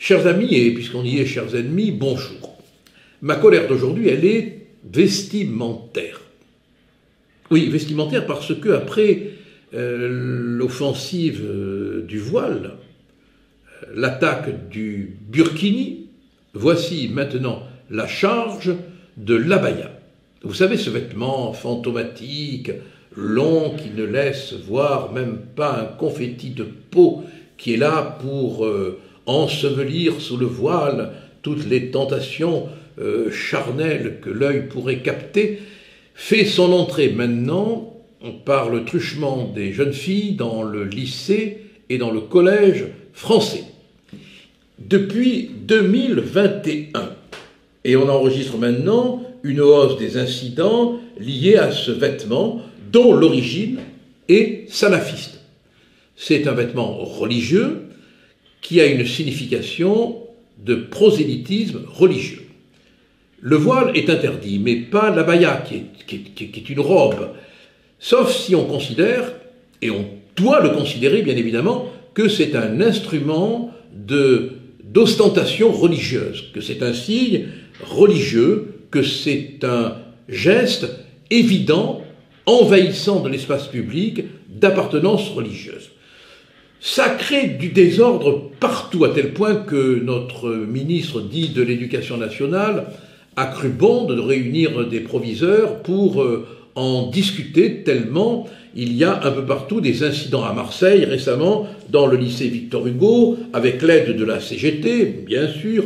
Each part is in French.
Chers amis, et puisqu'on y est, chers ennemis, bonjour. Ma colère d'aujourd'hui, elle est vestimentaire. Oui, vestimentaire parce que après l'offensive du voile, l'attaque du burkini, voici maintenant la charge de l'abaya. Vous savez, ce vêtement fantomatique, long, qui ne laisse voir même pas un confetti de peau, qui est là pour ensevelir sous le voile toutes les tentations charnelles que l'œil pourrait capter, fait son entrée maintenant par le truchement des jeunes filles dans le lycée et dans le collège français. Depuis 2021, et on enregistre maintenant une hausse des incidents liés à ce vêtement dont l'origine est salafiste. C'est un vêtement religieux qui a une signification de prosélytisme religieux. Le voile est interdit, mais pas l'abaya, qui est une robe, sauf si on considère, et on doit le considérer bien évidemment, que c'est un instrument d'ostentation religieuse, que c'est un signe religieux, que c'est un geste évident, envahissant de l'espace public, d'appartenance religieuse. Ça crée du désordre partout, à tel point que notre ministre dit de l'Éducation nationale a cru bon de réunir des proviseurs pour en discuter, tellement il y a un peu partout des incidents à Marseille, récemment dans le lycée Victor Hugo, avec l'aide de la CGT, bien sûr,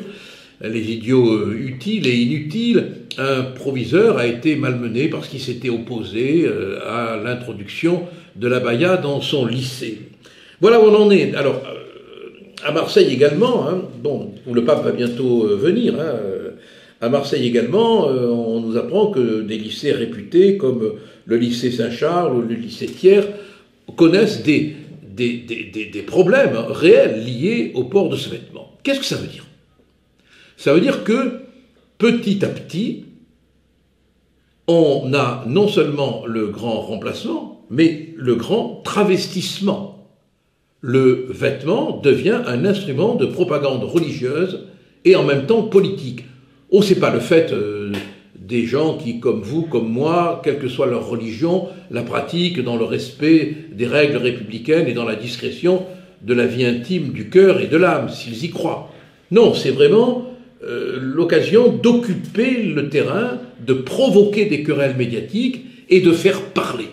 les idiots utiles et inutiles. Un proviseur a été malmené parce qu'il s'était opposé à l'introduction de l'abaya dans son lycée. Voilà où on en est. Alors, à Marseille également, où le pape va bientôt venir, à Marseille également, on nous apprend que des lycées réputés comme le lycée Saint-Charles ou le lycée Thiers connaissent des problèmes réels liés au port de ce vêtement. Qu'est-ce que ça veut dire? Ça veut dire que, petit à petit, on a non seulement le grand remplacement, mais le grand travestissement. Le vêtement devient un instrument de propagande religieuse et en même temps politique. Oh, c'est pas le fait des gens qui, comme vous, comme moi, quelle que soit leur religion, la pratiquent dans le respect des règles républicaines et dans la discrétion de la vie intime du cœur et de l'âme, s'ils y croient. Non, c'est vraiment l'occasion d'occuper le terrain, de provoquer des querelles médiatiques et de faire parler.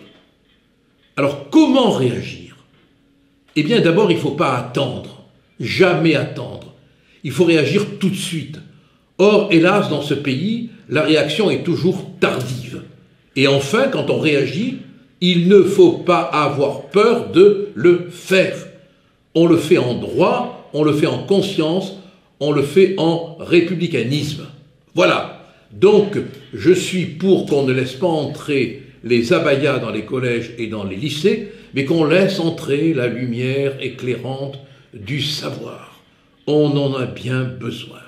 Alors, comment réagir? Eh bien, d'abord, il ne faut pas attendre, jamais attendre. Il faut réagir tout de suite. Or, hélas, dans ce pays, la réaction est toujours tardive. Et enfin, quand on réagit, il ne faut pas avoir peur de le faire. On le fait en droit, on le fait en conscience, on le fait en républicanisme. Voilà. Donc, je suis pour qu'on ne laisse pas entrer les abayas dans les collèges et dans les lycées, mais qu'on laisse entrer la lumière éclairante du savoir. On en a bien besoin.